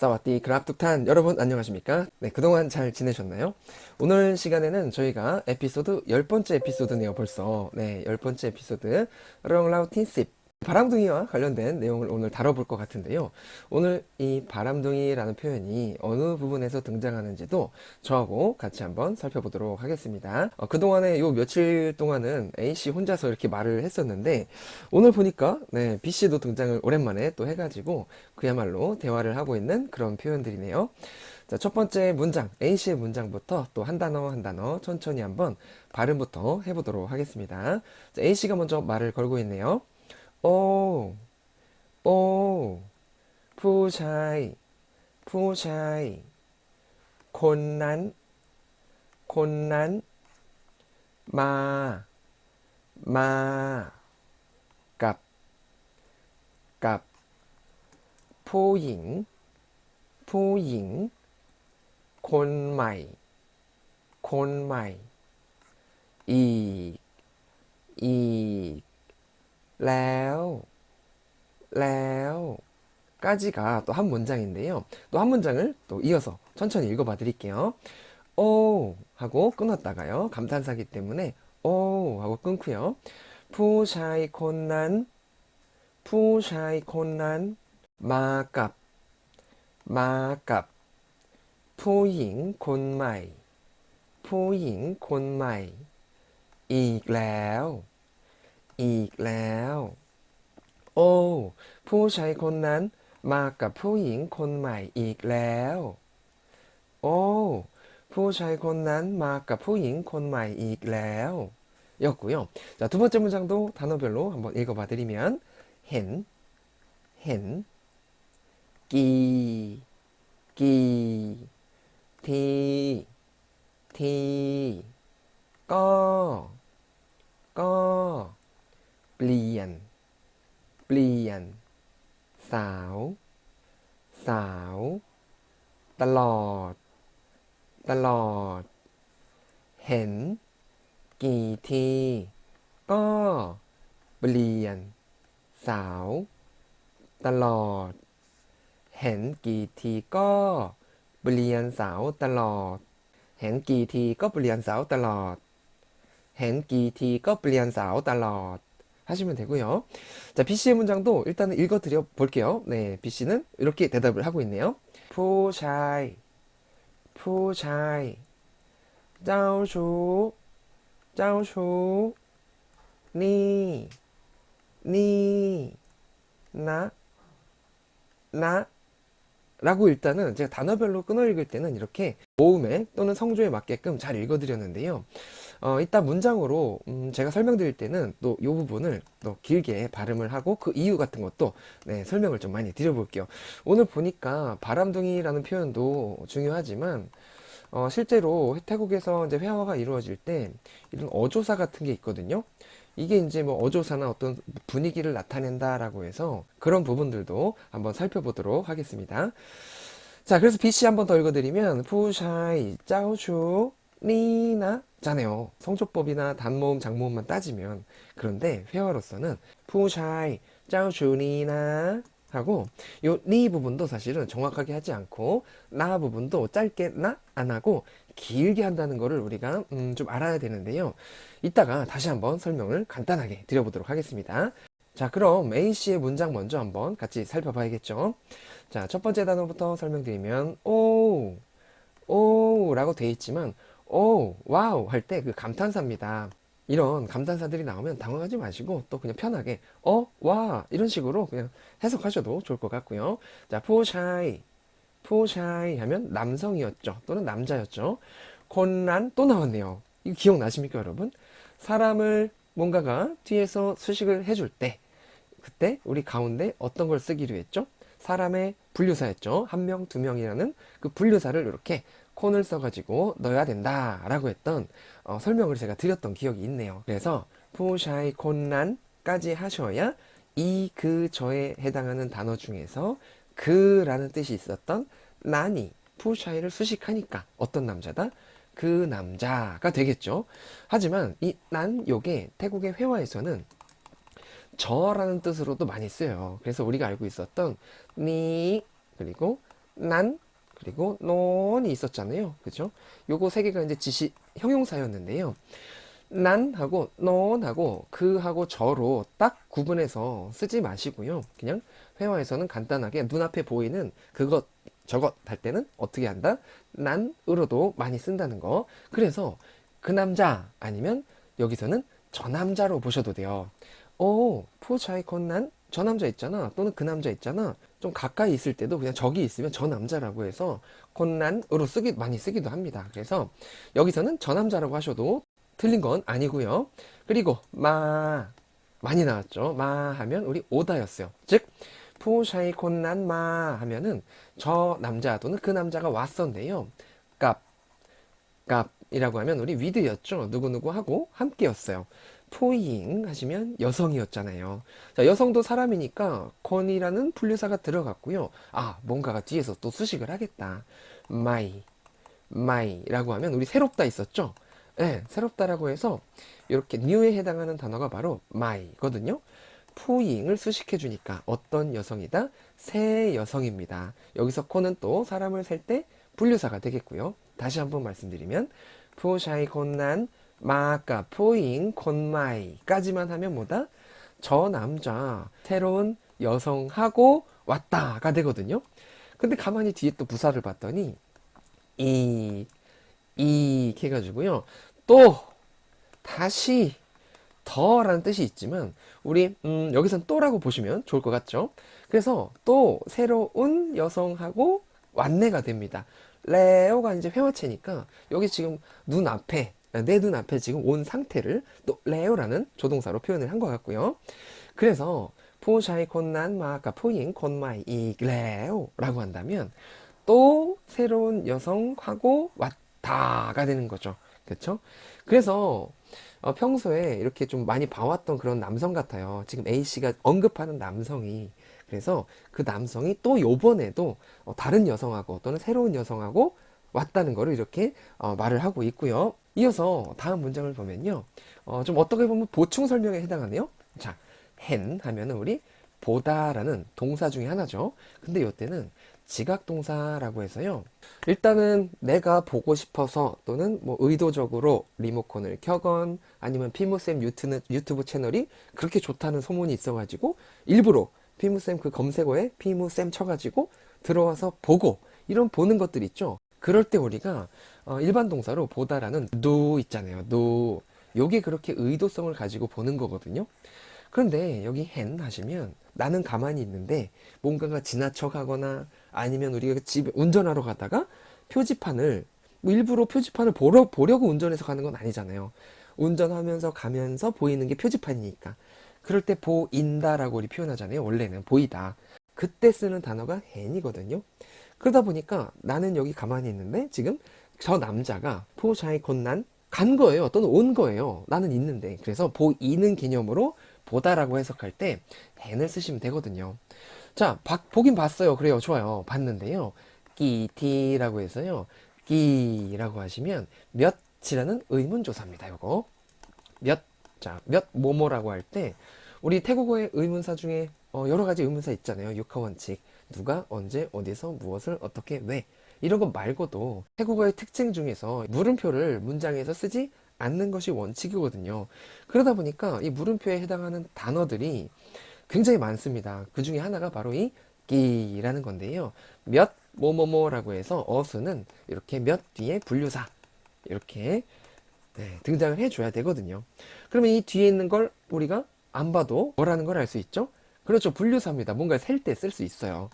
사와디 그랍툭탄 여러분 안녕하십니까? 네, 그동안 잘 지내셨나요? 오늘 시간에는 저희가 에피소드 10번째 에피소드네요 벌써. 네, 10번째 에피소드 렁라우틴십 바람둥이와 관련된 내용을 오늘 다뤄볼 것 같은데요. 오늘 이 바람둥이라는 표현이 어느 부분에서 등장하는지도 저하고 같이 한번 살펴보도록 하겠습니다. 그동안에 요 며칠 동안은 A씨 혼자서 이렇게 말을 했었는데 오늘 보니까 네, B씨도 등장을 오랜만에 또 해가지고 그야말로 대화를 하고 있는 그런 표현들이네요. 자, 첫 번째 문장, A씨의 문장부터 또 한 단어 한 단어 천천히 한번 발음부터 해보도록 하겠습니다. 자, A씨가 먼저 말을 걸고 있네요. 오, 오, ผู้ชาย ผู้ชาย คนนั้น คนนั้น 마, 마, กับ กับ ผู้หญิง ผู้หญิง คนใหม่ คนใหม่ อีก อีก แล้ว แล้ว 까지가 또 한 문장인데요. 또 한 문장을 또 이어서 천천히 읽어봐 드릴게요. 오 하고 끊었다가요. 감탄사기 때문에 오 하고 끊고요. 푸샤이 콘난 푸샤이 콘난 마갑 마갑 푸잉 콘마이 푸잉 콘마이 อีกแล้ว อีกแล้ว โอ้ ผู้ชายคนนั้น มากับผู้หญิงคนใหม่อีกแล้ว 오, ผู้ชายคนนั้น มากับผู้หญิงคนใหม่อีกแล้ว 였고요. 자, 두 번째 문장도 단어별로 한번 읽어봐 드리면, 헨, 헨, 끼, 끼, 티, 티, 꺼, 꺼, เปลี่ยน เปลี่ยน สาว สาว ตลอด ตลอด เห็น กี่ที ก็ เปลี่ยน สาว ตลอด เห็น กี่ที ก็ เปลี่ยน สาว ตลอด เห็น กี่ที ก็ เปลี่ยน สาว ตลอด 헨, 기티, 꺼플리한 사오, 달러 하시면 되고요. 자, B씨의 문장도 일단은 읽어드려 볼게요. 네, B씨는 이렇게 대답을 하고 있네요. 푸샤이, 푸샤이, เจ้าชู้ เจ้าชู้ 니, 니, 나, 나 라고 일단은 제가 단어별로 끊어 읽을 때는 이렇게 모음에 또는 성조에 맞게끔 잘 읽어드렸는데요. 이따 문장으로 제가 설명드릴 때는 또 이 부분을 또 길게 발음을 하고 그 이유 같은 것도 네, 설명을 좀 많이 드려볼게요. 오늘 보니까 바람둥이라는 표현도 중요하지만 실제로 태국에서 이제 회화가 이루어질 때 이런 어조사 같은 게 있거든요. 이게 이제 뭐 어조사나 어떤 분위기를 나타낸다라고 해서 그런 부분들도 한번 살펴보도록 하겠습니다. 자, 그래서 B씨 한번 더 읽어드리면 푸샤이 짜오슈 니나 잖아요. 성조법이나 단모음, 장모음만 따지면. 그런데 회화로서는 푸샤이 짜오슈 니나 하고 요 니 부분도 사실은 정확하게 하지 않고 나 부분도 짧게 나 안 하고 길게 한다는 거를 우리가 좀 알아야 되는데요. 이따가 다시 한번 설명을 간단하게 드려보도록 하겠습니다. 자, 그럼 A씨의 문장 먼저 한번 같이 살펴봐야겠죠. 자, 첫 번째 단어부터 설명드리면 오, 오 라고 돼 있지만 오, 와우 할 때 그 감탄사입니다. 이런 감탄사들이 나오면 당황하지 마시고 또 그냥 편하게 와 이런 식으로 그냥 해석하셔도 좋을 것 같고요. 자, 포샤이 포샤이 하면 남성이었죠. 또는 남자였죠. 곤란 또 나왔네요. 이거 기억나십니까, 여러분? 사람을 뭔가가 뒤에서 수식을 해줄 때 그때 우리 가운데 어떤 걸 쓰기로 했죠? 사람의 분류사였죠. 한 명, 두 명이라는 그 분류사를 이렇게 콘을 써가지고 넣어야 된다라고 했던 설명을 제가 드렸던 기억이 있네요. 그래서 포샤이 콘란까지 하셔야 이, 그, 저에 해당하는 단어 중에서 그라는 뜻이 있었던 난이 푸샤이를 수식하니까 어떤 남자다? 그 남자가 되겠죠. 하지만 이 난 요게 태국의 회화에서는 저라는 뜻으로도 많이 쓰여요. 그래서 우리가 알고 있었던 니 그리고 난, 그리고 논이 있었잖아요. 그죠? 요거 세 개가 이제 지시 형용사였는데요. 난하고 논하고 그하고 저로 딱 구분해서 쓰지 마시고요. 그냥 회화에서는 간단하게 눈앞에 보이는 그것 저것 할 때는 어떻게 한다? 난으로도 많이 쓴다는 거. 그래서 그 남자 아니면 여기서는 저 남자로 보셔도 돼요. 오, 포차이 콘난 저 남자 있잖아. 또는 그 남자 있잖아. 좀 가까이 있을 때도 그냥 저기 있으면 저 남자라고 해서 콘난으로 많이 쓰기도 합니다. 그래서 여기서는 저 남자라고 하셔도 틀린 건 아니고요. 그리고 많이 나왔죠. 마 하면 우리 오다였어요. 즉 푸샤이 콘난 마 하면은 저 남자 또는 그 남자가 왔었는데요. 깝 값이라고 하면 우리 위드였죠. 누구누구하고 함께였어요. 포잉 하시면 여성이었잖아요. 자, 여성도 사람이니까 건이라는 분류사가 들어갔고요. 아, 뭔가가 뒤에서 또 수식을 하겠다. 마이라고 하면 우리 새롭다 있었죠. 네, 새롭다라고 해서 이렇게 new에 해당하는 단어가 바로 마이거든요. 포잉을 수식해 주니까 어떤 여성이다? 새 여성입니다. 여기서 코는 또 사람을 셀 때 분류사가 되겠고요. 다시 한번 말씀드리면 푸샤이 콘난 마까 포잉 콘마이까지만 하면 뭐다? 저 남자 새로운 여성하고 왔다가 되거든요. 근데 가만히 뒤에 또 부사를 봤더니 이 이렇게 해가지고요. 또 다시 더라는 뜻이 있지만 우리 여기선 또라고 보시면 좋을 것 같죠. 그래서 또 새로운 여성하고 완내가 됩니다. 레오가 이제 회화체니까 여기 지금 눈앞에 내 눈앞에 지금 온 상태를 또 레오라는 조동사로 표현을 한 것 같고요. 그래서 포샤이 콘난 마가 포잉 콘마이 이 레오라고 한다면 또 새로운 여성하고 왔다가 되는 거죠. 그렇죠? 그래서 평소에 이렇게 좀 많이 봐왔던 그런 남성 같아요. 지금 A씨가 언급하는 남성이. 그래서 그 남성이 또 요번에도 다른 여성하고 또는 새로운 여성하고 왔다는 거를 이렇게 말을 하고 있고요. 이어서 다음 문장을 보면요. 좀 어떻게 보면 보충 설명에 해당하네요. 자, hen 하면은 우리 보다라는 동사 중에 하나죠. 근데 이때는 지각동사라고 해서요. 일단은 내가 보고 싶어서 또는 뭐 의도적으로 리모컨을 켜건 아니면 피무쌤 유튜브 채널이 그렇게 좋다는 소문이 있어가지고 일부러 피무쌤 그 검색어에 피무쌤 쳐가지고 들어와서 보고 이런 보는 것들 있죠. 그럴 때 우리가 일반 동사로 보다라는 do 있잖아요. do 요게 그렇게 의도성을 가지고 보는 거거든요. 그런데 여기 hen 하시면 나는 가만히 있는데 뭔가가 지나쳐 가거나 아니면 우리가 집에 운전하러 가다가 표지판을 뭐 일부러 표지판을 보려고 운전해서 가는 건 아니잖아요. 운전하면서 가면서 보이는 게 표지판이니까. 그럴 때 보인다라고 우리 표현하잖아요. 원래는 보이다. 그때 쓰는 단어가 hen이거든요. 그러다 보니까 나는 여기 가만히 있는데 지금 저 남자가 포샤이 곤난 간 거예요. 또는 온 거예요. 나는 있는데. 그래서 보이는 개념으로 보다라고 해석할 때 hen을 쓰시면 되거든요. 자, 보긴 봤어요. 그래요. 좋아요. 봤는데요. 끼티라고 해서요. 끼라고 하시면 몇이라는 의문조사입니다. 요거. 몇, 자, 몇 뭐뭐라고 할 때 우리 태국어의 의문사 중에 여러 가지 의문사 있잖아요. 육하 원칙. 누가, 언제, 어디서, 무엇을, 어떻게, 왜. 이런 것 말고도 태국어의 특징 중에서 물음표를 문장에서 쓰지 않는 것이 원칙이거든요. 그러다 보니까 이 물음표에 해당하는 단어들이 굉장히 많습니다. 그 중에 하나가 바로 이 끼라는 건데요. 몇 뭐뭐뭐라고 해서 어수는 이렇게 몇 뒤에 분류사 이렇게 등장을 해줘야 되거든요. 그러면 이 뒤에 있는 걸 우리가 안 봐도 뭐라는 걸 알 수 있죠? 그렇죠. 분류사입니다. 뭔가 셀 때 쓸 수 있어요.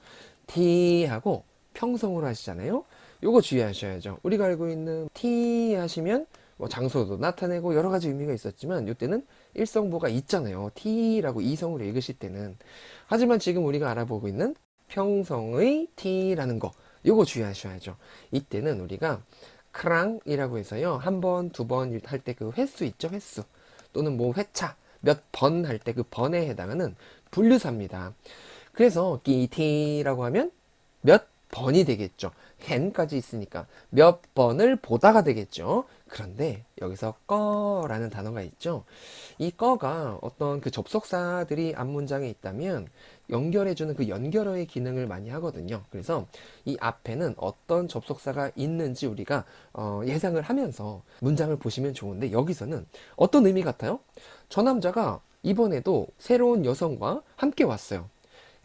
T하고 평성으로 하시잖아요. 요거 주의하셔야죠. 우리가 알고 있는 T 하시면 뭐 장소도 나타내고 여러 가지 의미가 있었지만 이때는 일성보가 있잖아요. T라고 이성으로 읽으실 때는. 하지만 지금 우리가 알아보고 있는 평성의 T라는 거 요거 주의하셔야죠. 이때는 우리가 크랑이라고 해서요. 한 번, 두 번 할 때 그 횟수 있죠. 횟수. 또는 뭐 회차 몇 번 할 때 그 번에 해당하는 분류사입니다. 그래서 끼티라고 하면 몇 번이 되겠죠. hen까지 있으니까 몇 번을 보다가 되겠죠. 그런데 여기서 꺼라는 단어가 있죠. 이 꺼가 어떤 그 접속사들이 앞문장에 있다면 연결해주는 그 연결어의 기능을 많이 하거든요. 그래서 이 앞에는 어떤 접속사가 있는지 우리가 예상을 하면서 문장을 보시면 좋은데, 여기서는 어떤 의미 같아요? 저 남자가 이번에도 새로운 여성과 함께 왔어요.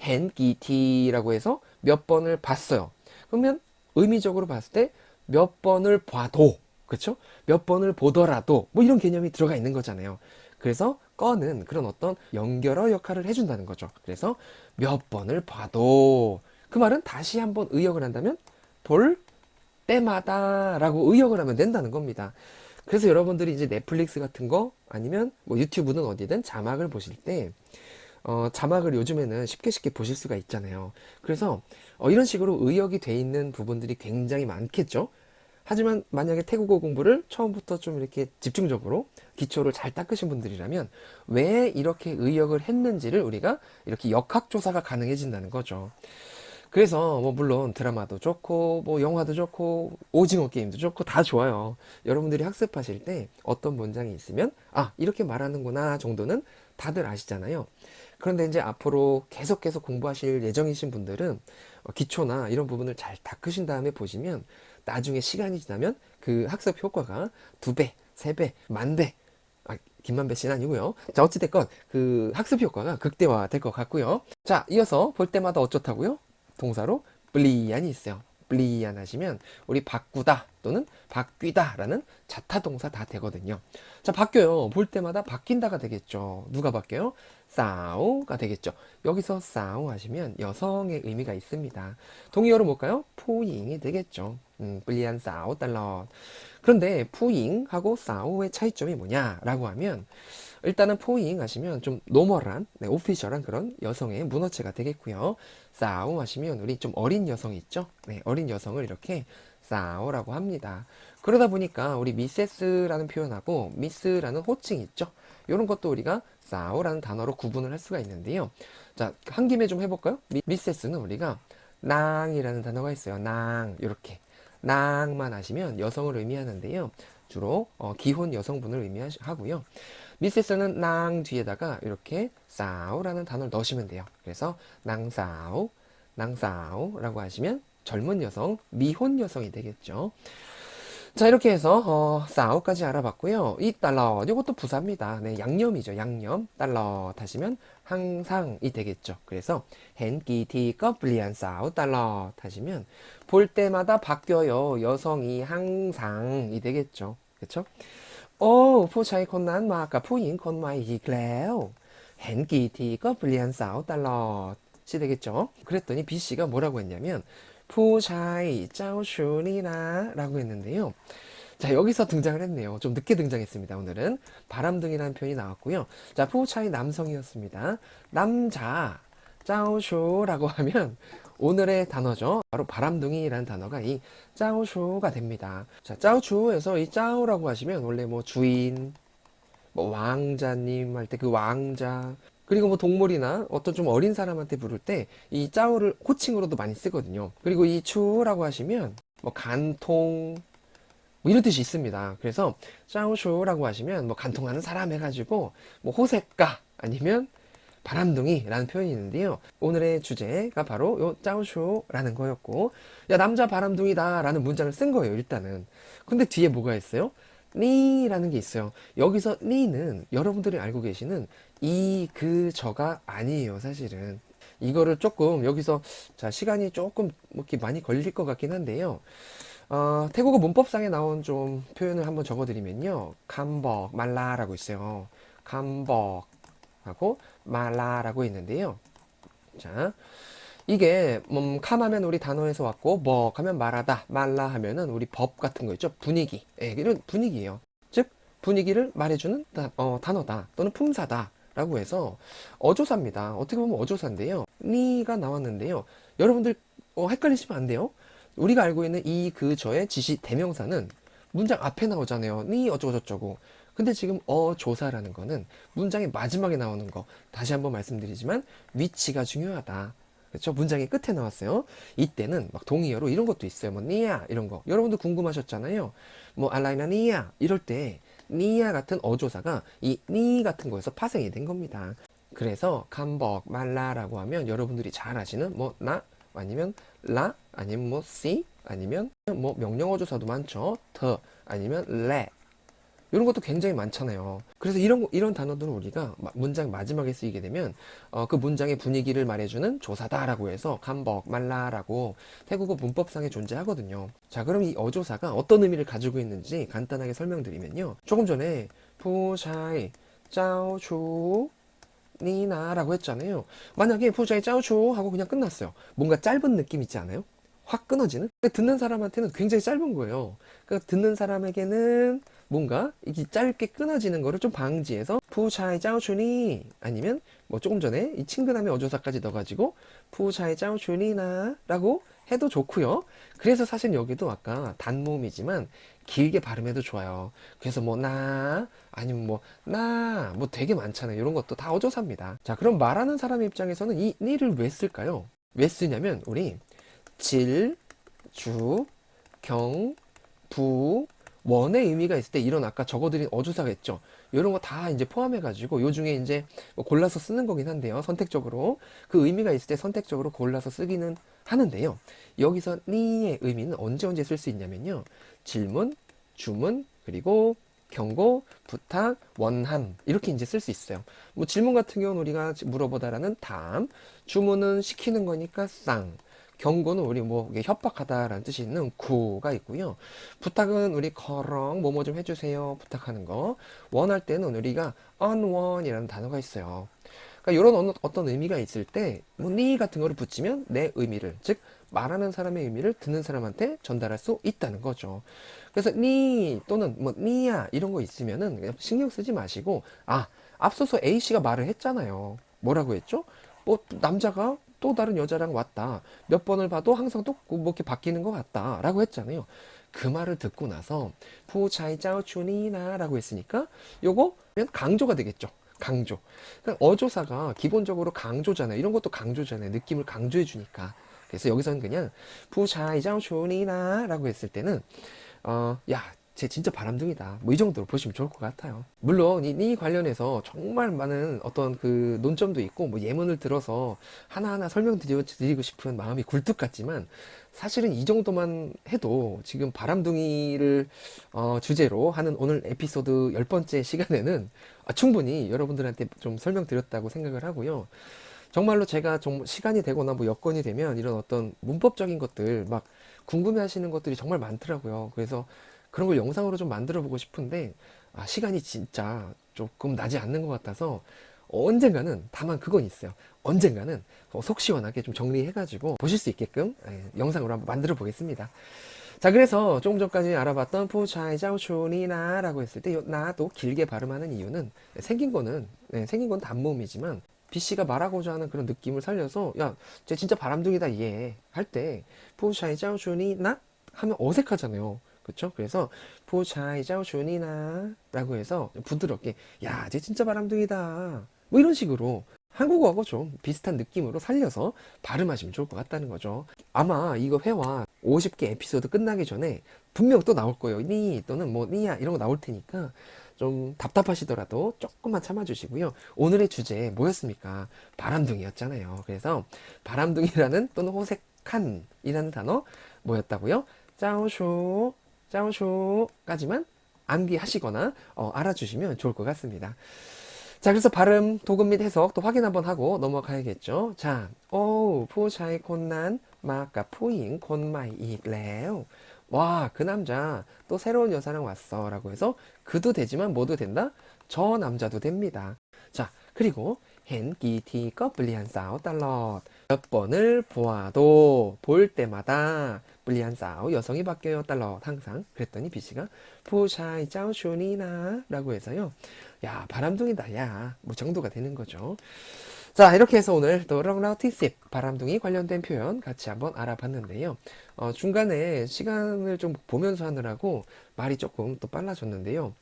hen기티라고 해서 몇 번을 봤어요. 그러면 의미적으로 봤을 때 몇 번을 봐도, 그렇죠? 몇 번을 보더라도 뭐 이런 개념이 들어가 있는 거잖아요. 그래서 꺼는 그런 어떤 연결어 역할을 해준다는 거죠. 그래서 몇 번을 봐도, 그 말은 다시 한번 의역을 한다면 볼 때마다 라고 의역을 하면 된다는 겁니다. 그래서 여러분들이 이제 넷플릭스 같은 거 아니면 뭐 유튜브는 어디든 자막을 보실 때 자막을 요즘에는 쉽게 보실 수가 있잖아요. 그래서 이런 식으로 의역이 돼 있는 부분들이 굉장히 많겠죠. 하지만 만약에 태국어 공부를 처음부터 좀 이렇게 집중적으로 기초를 잘 닦으신 분들이라면 왜 이렇게 의역을 했는지를 우리가 이렇게 역학조사가 가능해진다는 거죠. 그래서 뭐 물론 드라마도 좋고 뭐 영화도 좋고 오징어 게임도 좋고 다 좋아요. 여러분들이 학습하실 때 어떤 문장이 있으면 아, 이렇게 말하는구나 정도는 다들 아시잖아요. 그런데 이제 앞으로 계속 공부하실 예정이신 분들은 기초나 이런 부분을 잘 닦으신 다음에 보시면 나중에 시간이 지나면 그 학습 효과가 2배, 3배, 만배, 김만배 씨는 아니고요. 자, 어찌됐건 그 학습 효과가 극대화 될 것 같고요. 자, 이어서 볼 때마다 어쩌다고요? 동사로 블리안이 있어요. 블리안 하시면 우리 바꾸다 또는 바뀌다 라는 자타동사 다 되거든요. 자, 바뀌어요. 볼 때마다 바뀐다가 되겠죠. 누가 바뀌어요? 싸우가 되겠죠. 여기서 싸우 하시면 여성의 의미가 있습니다. 동의어로 뭘까요? 포잉이 되겠죠. 블리안 싸우 달러. 그런데 포잉하고 싸우의 차이점이 뭐냐라고 하면, 일단은 포잉 하시면 좀 노멀한, 오피셜한 그런 여성의 문어체가 되겠고요. 싸우 하시면 우리 좀 어린 여성 있죠? 네, 어린 여성을 이렇게 싸우라고 합니다. 그러다 보니까 우리 미세스라는 표현하고 미스라는 호칭 있죠? 이런 것도 우리가 싸우라는 단어로 구분을 할 수가 있는데요. 자, 한 김에 좀 해볼까요? 미세스는 우리가 낭이라는 단어가 있어요. 낭, 이렇게. 낭만 하시면 여성을 의미하는데요. 주로 기혼 여성분을 의미하고요. 미세스는 낭 뒤에다가 이렇게 싸우라는 단어를 넣으시면 돼요. 그래서 낭싸우, 낭싸우라고 하시면 젊은 여성, 미혼 여성이 되겠죠. 자, 이렇게 해서 싸우까지 알아봤고요. 이 달러, 이것도 부사입니다. 네, 양념이죠. 양념. 달러 하시면 항상이 되겠죠. 그래서 헨기티 꺼블리안 싸우 달러 하시면 볼 때마다 바뀌어요. 여성이 항상이 되겠죠. 그렇죠?ผู้ชายคนนั้นมากับผู้หญิงคนใหม่อีกแล้วเห็นกี่ทีก็เปลี่ยนสาวตลอด시 되겠죠. 그랬더니 B 씨가 뭐라고 했냐면 ผู้ชาย จ้าชู้นี่นะ라고 했는데요. 자, 여기서 등장을 했네요. 좀 늦게 등장했습니다. 오늘은 바람둥이라는 표현이 나왔고요. 자, 푸차이 남성이었습니다. 남자, 짜오슈라고 하면 오늘의 단어죠. 바로 바람둥이라는 단어가 이 짜오슈가 됩니다. 자, 짜오슈에서 이 짜오라고 하시면 원래 뭐 주인, 뭐 왕자님 할 때 그 왕자, 그리고 뭐 동물이나 어떤 좀 어린 사람한테 부를 때 이 짜오를 호칭으로도 많이 쓰거든요. 그리고 이 추라고 하시면 뭐 간통, 뭐 이런 뜻이 있습니다. 그래서 짜오쇼라고 하시면 뭐 간통하는 사람 해가지고 뭐 호색가 아니면 바람둥이라는 표현이 있는데요. 오늘의 주제가 바로 요 짜오쇼라는 거였고, 야, 남자 바람둥이다 라는 문장을 쓴 거예요, 일단은. 근데 뒤에 뭐가 있어요? 니라는 게 있어요. 여기서 니는 여러분들이 알고 계시는 이, 그, 저가 아니에요, 사실은. 이거를 조금 여기서, 자, 시간이 조금 이렇게 많이 걸릴 것 같긴 한데요. 태국어 문법상에 나온 좀 표현을 한번 적어드리면요. 감벅, 말라라고 있어요. 감벅하고 말라라고 있는데요. 자, 이게 캄하면 우리 단어에서 왔고 벅 하면 말하다, 말라 하면은 우리 법 같은 거 있죠. 분위기. 예, 이런 분위기예요. 즉 분위기를 말해주는 단어다 또는 품사다 라고 해서 어조사입니다. 어떻게 보면 어조사인데요. 니가 나왔는데요. 여러분들 헷갈리시면 안 돼요. 우리가 알고 있는 이, 그, 저의 지시 대명사는 문장 앞에 나오잖아요. 니 어쩌고저쩌고. 근데 지금 어조사라는 거는 문장의 마지막에 나오는 거. 다시 한번 말씀드리지만 위치가 중요하다. 그렇죠? 문장의 끝에 나왔어요. 이때는 막 동의어로 이런 것도 있어요. 뭐 니야 이런 거. 여러분들 궁금하셨잖아요. 뭐 알라이나 니야 이럴 때 니야 같은 어조사가 이 니 같은 거에서 파생이 된 겁니다. 그래서 감벅 말라라고 하면 여러분들이 잘 아시는 뭐 나 아니면 라 아니면 뭐 씨 아니면 뭐 명령어조사도 많죠. 더 아니면 레 이런 것도 굉장히 많잖아요. 그래서 이런 단어들은 우리가 문장 마지막에 쓰이게 되면 그 문장의 분위기를 말해주는 조사다라고 해서 감벅, 말라라고 태국어 문법상에 존재하거든요. 자, 그럼 이 어조사가 어떤 의미를 가지고 있는지 간단하게 설명드리면요. 조금 전에 푸샤이, 짜오추, 니나라고 했잖아요. 만약에 푸샤이, 짜오추 하고 그냥 끝났어요. 뭔가 짧은 느낌 있지 않아요? 확 끊어지는? 근데 듣는 사람한테는 굉장히 짧은 거예요. 그러니까 듣는 사람에게는 뭔가 이게 짧게 끊어지는 거를 좀 방지해서 푸샤이 짜오추니 아니면 뭐 조금 전에 이 친근함의 어조사까지 넣어가지고 푸샤이 짜오추니나 라고 해도 좋고요. 그래서 사실 여기도 아까 단모음이지만 길게 발음해도 좋아요. 그래서 뭐 나 아니면 뭐 나 뭐 되게 많잖아요. 이런 것도 다 어조사입니다. 자, 그럼 말하는 사람 입장에서는 이 니를 왜 쓸까요? 왜 쓰냐면 우리 질, 주, 경, 부, 원의 의미가 있을 때 이런 아까 적어드린 어조사가 있죠. 이런 거 다 이제 포함해가지고 요 중에 이제 뭐 골라서 쓰는 거긴 한데요. 선택적으로 그 의미가 있을 때 선택적으로 골라서 쓰기는 하는데요. 여기서 니의 의미는 언제 쓸 수 있냐면요. 질문, 주문, 그리고 경고, 부탁, 원함 이렇게 이제 쓸 수 있어요. 뭐 질문 같은 경우는 우리가 물어보다라는 담, 주문은 시키는 거니까 쌍, 경고는 우리 뭐 협박하다라는 뜻이 있는 구가 있고요. 부탁은 우리 커렁 뭐뭐 좀 해주세요 부탁하는 거. 원할 때는 우리가 unwant이라는 단어가 있어요. 그러니까 이런 어떤 의미가 있을 때 뭐 니 같은 거를 붙이면 내 의미를 즉 말하는 사람의 의미를 듣는 사람한테 전달할 수 있다는 거죠. 그래서 니 또는 뭐 니야 이런 거 있으면은 그냥 신경 쓰지 마시고 앞서서 A씨가 말을 했잖아요. 뭐라고 했죠? 뭐 남자가 또 다른 여자랑 왔다. 몇 번을 봐도 항상 또 뭐 이렇게 바뀌는 것 같다. 라고 했잖아요. 그 말을 듣고 나서 푸차이 짜오 추니나 라고 했으니까 요거 강조가 되겠죠. 강조. 그러니까 어조사가 기본적으로 강조잖아요. 이런 것도 강조잖아요. 느낌을 강조해 주니까. 그래서 여기서는 그냥 푸차이 짜오 추니나 라고 했을 때는 야, 쟤 진짜 바람둥이다. 뭐 이 정도로 보시면 좋을 것 같아요. 물론 이 관련해서 정말 많은 어떤 그 논점도 있고 뭐 예문을 들어서 하나하나 설명드리고 싶은 마음이 굴뚝 같지만 사실은 이 정도만 해도 지금 바람둥이를 주제로 하는 오늘 에피소드 10번째 시간에는 충분히 여러분들한테 좀 설명드렸다고 생각을 하고요. 정말로 제가 좀 시간이 되거나 뭐 여건이 되면 이런 어떤 문법적인 것들 막 궁금해 하시는 것들이 정말 많더라고요. 그래서 그런 걸 영상으로 좀 만들어 보고 싶은데 시간이 진짜 조금 나지 않는 것 같아서 언젠가는 다만 그건 있어요. 언젠가는 속 시원하게 좀 정리해가지고 보실 수 있게끔 영상으로 한번 만들어 보겠습니다. 자, 그래서 조금 전까지 알아봤던 푸차이 짜오추니나 라고 했을 때 나도 길게 발음하는 이유는 생긴 건 단모음이지만 B씨가 말하고자 하는 그런 느낌을 살려서 야, 쟤 진짜 바람둥이다 얘 할 때 푸차이 짜오추니나 하면 어색하잖아요. 그쵸? 그래서 푸차이 짜오추니나 라고 해서 부드럽게 야, 쟤 진짜 바람둥이다 뭐 이런 식으로 한국어하고 좀 비슷한 느낌으로 살려서 발음하시면 좋을 것 같다는 거죠. 아마 이거 회화 50개 에피소드 끝나기 전에 분명 또 나올 거예요. 니 또는 뭐 니야 이런 거 나올 테니까 좀 답답하시더라도 조금만 참아주시고요. 오늘의 주제 뭐였습니까? 바람둥이였잖아요. 그래서 바람둥이라는 또는 호색한이라는 단어 뭐였다고요? 짜오쇼 짜오쇼까지만 암기하시거나 알아주시면 좋을 것 같습니다. 자, 그래서 발음, 도금 및 해석 또 확인 한번 하고 넘어가야겠죠. 자, 푸샤이 콘난 마까 푸잉 콘마이 이래요. 와, 그 남자 또 새로운 여자랑 왔어 라고 해서 그도 되지만 뭐도 된다? 저 남자도 됩니다. 자, 그리고 헨 기티 꺼블리한 싸우 달럿 몇 번을 보아도 볼 때마다 불리한 싸우 여성이 바뀌어요 달럿 항상 그랬더니 B씨가 푸샤이 짜오슈니나 라고 해서요. 야, 바람둥이다 야 뭐 정도가 되는 거죠. 자, 이렇게 해서 오늘 또 렁라우티십 바람둥이 관련된 표현 같이 한번 알아봤는데요. 중간에 시간을 좀 보면서 하느라고 말이 조금 또 빨라졌는데요.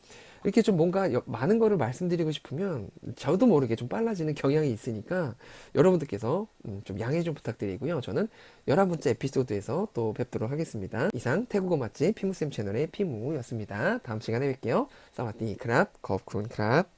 이렇게 좀 뭔가 많은 거를 말씀드리고 싶으면 저도 모르게 좀 빨라지는 경향이 있으니까 여러분들께서 좀 양해 좀 부탁드리고요. 저는 11번째 에피소드에서 또 뵙도록 하겠습니다. 이상 태국어 맛집 피무쌤 채널의 피무였습니다. 다음 시간에 뵐게요. 사와디 크랍, 거쿤 크랍.